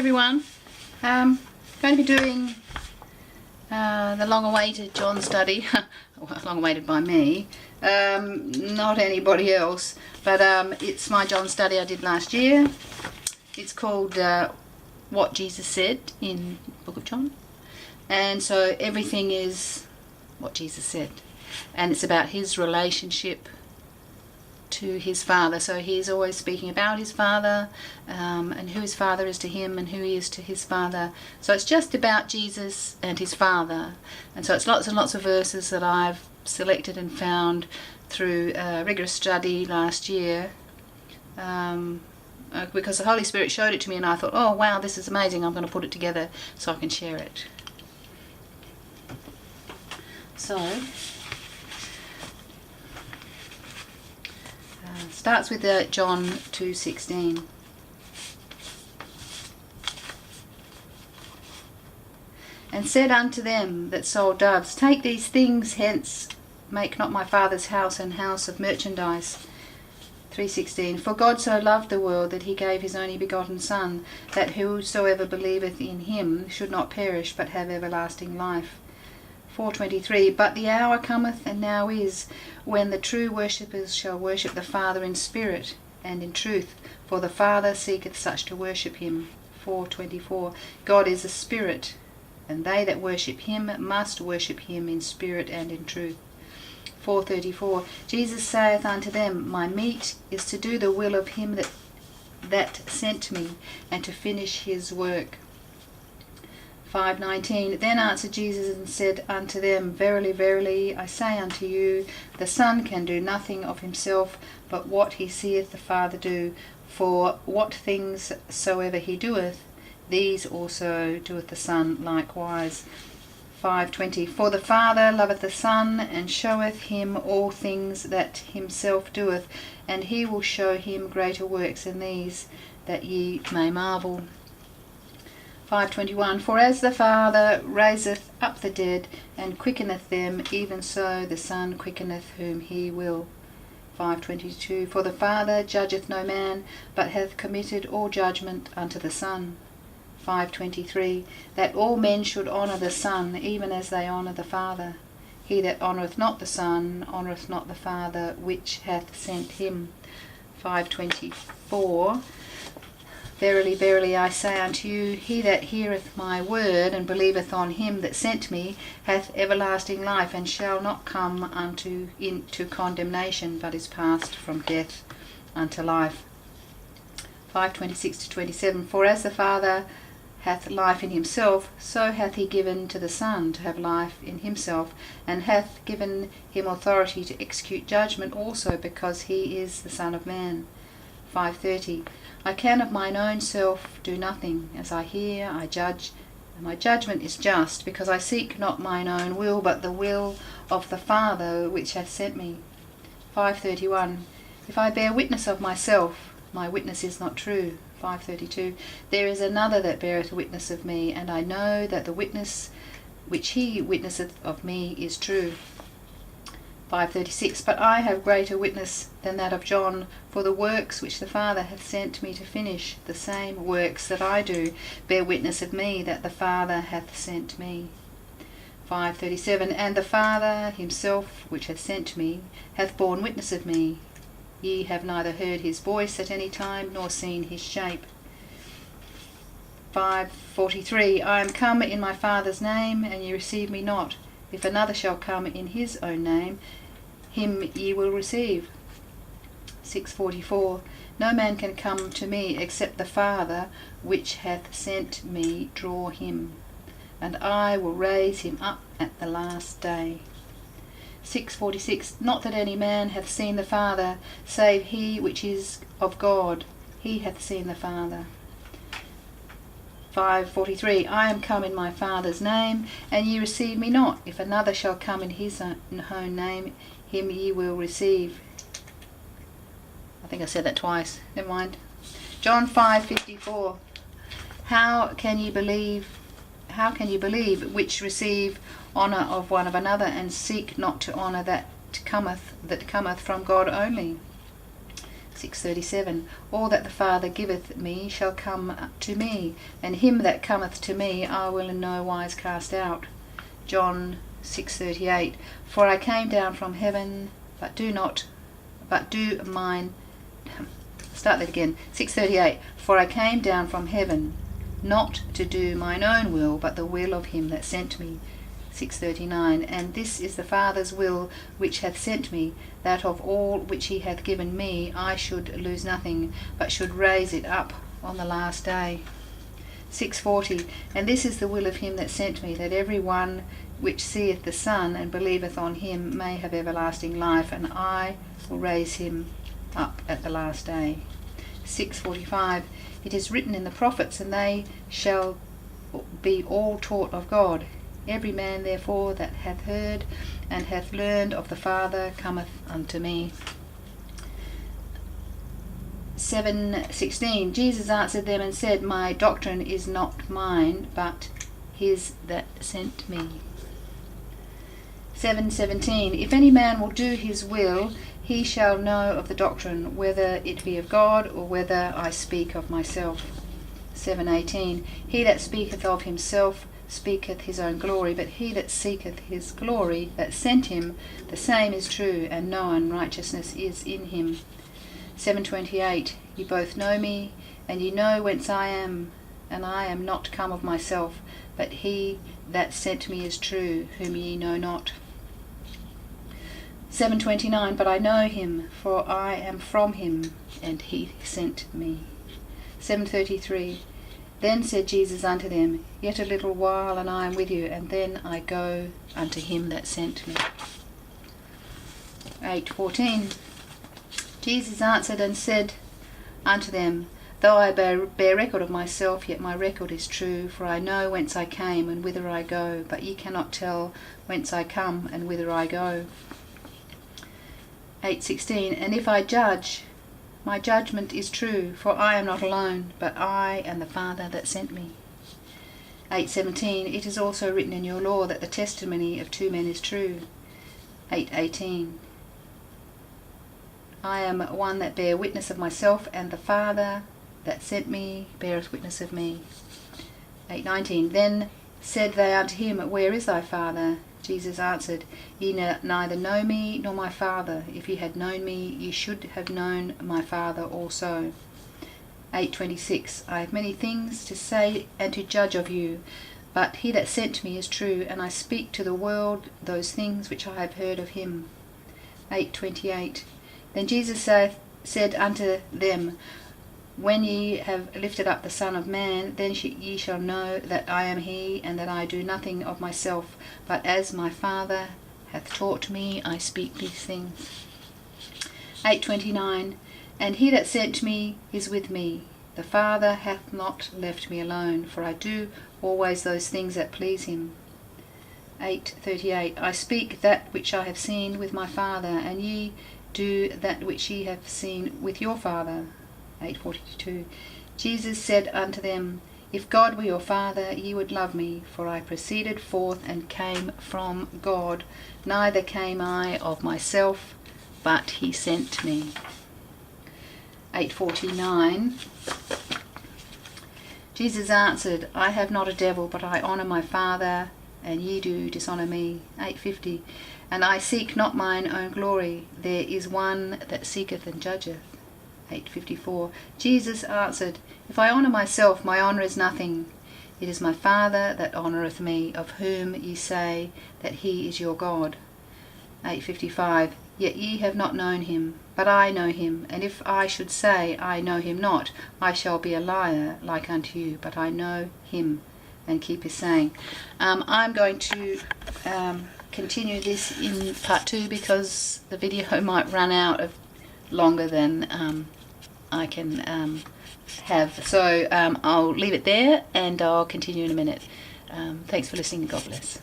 everyone. Going to be doing the long-awaited John study. Well, long-awaited by me, not anybody else, but it's my John study I did last year. It's called What Jesus Said in the Book of John, and so everything is what Jesus said, and it's about his relationship to his Father. So he's always speaking about his Father, and who his Father is to him and who he is to his Father. So it's just about Jesus and his Father, and so it's lots and lots of verses that I've selected and found through rigorous study last year, because the Holy Spirit showed it to me, and I thought, oh wow, this is amazing, I'm going to put it together so I can share it. So starts with John 2:16. And said unto them that sold doves, Take these things hence, make not my Father's house an house of merchandise. 3:16. For God so loved the world that he gave his only begotten Son, that whosoever believeth in him should not perish but have everlasting life. 4:23. But the hour cometh, and now is, when the true worshippers shall worship the Father in spirit and in truth, for the Father seeketh such to worship him. 4:24. God is a spirit, and they that worship him must worship him in spirit and in truth. 4:34. Jesus saith unto them, My meat is to do the will of him that sent me, and to finish his work. 5:19. Then answered Jesus and said unto them, Verily, verily, I say unto you, the Son can do nothing of himself, but what he seeth the Father do. For what things soever he doeth, these also doeth the Son likewise. 5:20. For the Father loveth the Son, and showeth him all things that himself doeth, and he will show him greater works than these, that ye may marvel. 5:21. For as the Father raiseth up the dead, and quickeneth them, even so the Son quickeneth whom he will. 5:22. For the Father judgeth no man, but hath committed all judgment unto the Son. 5:23. That all men should honour the Son, even as they honour the Father. He that honoureth not the Son honoureth not the Father which hath sent him. 5:24. Verily, verily, I say unto you, he that heareth my word, and believeth on him that sent me, hath everlasting life, and shall not come into condemnation, but is passed from death unto life. 5:26-27. For as the Father hath life in himself, so hath he given to the Son to have life in himself, and hath given him authority to execute judgment also, because he is the Son of Man. 5:30. I can of mine own self do nothing. As I hear, I judge, and my judgment is just, because I seek not mine own will, but the will of the Father which hath sent me. 5:31. If I bear witness of myself, my witness is not true. 5:32. There is another that beareth witness of me, and I know that the witness which he witnesseth of me is true. 5:36. But I have greater witness than that of John, for the works which the Father hath sent me to finish, the same works that I do, bear witness of me that the Father hath sent me. 5:37. And the Father himself which hath sent me hath borne witness of me. Ye have neither heard his voice at any time, nor seen his shape. 5:43. I am come in my Father's name, and ye receive me not. If another shall come in his own name, him ye will receive. 6:44. No man can come to me except the Father which hath sent me draw him, and I will raise him up at the last day. 6:46. Not that any man hath seen the Father, save he which is of God. He hath seen the Father. 5:43. I am come in my Father's name, and ye receive me not. If another shall come in his own name, him ye will receive. I think I said that twice. Never mind. John 5:54. How can ye believe which receive honour of one of another, and seek not to honour that cometh from God only? 6:37, all that the Father giveth me shall come to me, and him that cometh to me I will in no wise cast out. John 6:38, for I came down from heaven, but do mine. Start that again. 6:38, for I came down from heaven, not to do mine own will, but the will of him that sent me. 6:39, and this is the Father's will which hath sent me, that of all which he hath given me I should lose nothing, but should raise it up on the last day. 6:40, and this is the will of him that sent me, that every one which seeth the Son and believeth on him may have everlasting life, and I will raise him up at the last day. 6:45, it is written in the prophets, and they shall be all taught of God. Every man therefore that hath heard and hath learned of the Father cometh unto me. 7:16, Jesus answered them and said, my doctrine is not mine, but his that sent me. 7:17, if any man will do his will, he shall know of the doctrine, whether it be of God, or whether I speak of myself. 7:18, he that speaketh of himself speaketh his own glory, but he that seeketh his glory that sent him, the same is true, and no unrighteousness is in him. 7:28, ye both know me, and ye know whence I am, and I am not come of myself, but he that sent me is true, whom ye know not. 7:29, but I know him, for I am from him, and he sent me. 7:33, then said Jesus unto them, yet a little while, and I am with you, and then I go unto him that sent me. 8:14, Jesus answered and said unto them, though I bear record of myself, yet my record is true, for I know whence I came and whither I go, but ye cannot tell whence I come and whither I go. 8:16, and if I judge, my judgment is true, for I am not alone, but I and the Father that sent me. 8:17, it is also written in your law that the testimony of two men is true. 8:18, I am one that bear witness of myself, and the Father that sent me beareth witness of me. 8:19, then said they unto him, where is thy Father? Jesus answered, ye neither know me nor my Father. If ye had known me, ye should have known my Father also. 8:26, I have many things to say and to judge of you, but he that sent me is true, and I speak to the world those things which I have heard of him. 8:28, then Jesus said unto them, when ye have lifted up the Son of Man, then ye shall know that I am he, and that I do nothing of myself, but as my Father hath taught me, I speak these things. 8:29, and he that sent me is with me. The Father hath not left me alone, for I do always those things that please him. 8:38, I speak that which I have seen with my Father, and ye do that which ye have seen with your father. 8:42, Jesus said unto them, if God were your Father, ye would love me, for I proceeded forth and came from God, neither came I of myself, but he sent me. 8:49, Jesus answered, I have not a devil, but I honour my Father, and ye do dishonour me. 8:50, and I seek not mine own glory, there is one that seeketh and judgeth. 8:54, Jesus answered, if I honour myself, my honour is nothing. It is my Father that honoureth me, of whom ye say that he is your God. 8:55, yet ye have not known him, but I know him, and if I should say I know him not, I shall be a liar like unto you, but I know him and keep his saying. I'm going to continue this in part 2 because the video might run out of longer than I can have. So I'll leave it there and I'll continue in a minute. Thanks for listening. God bless.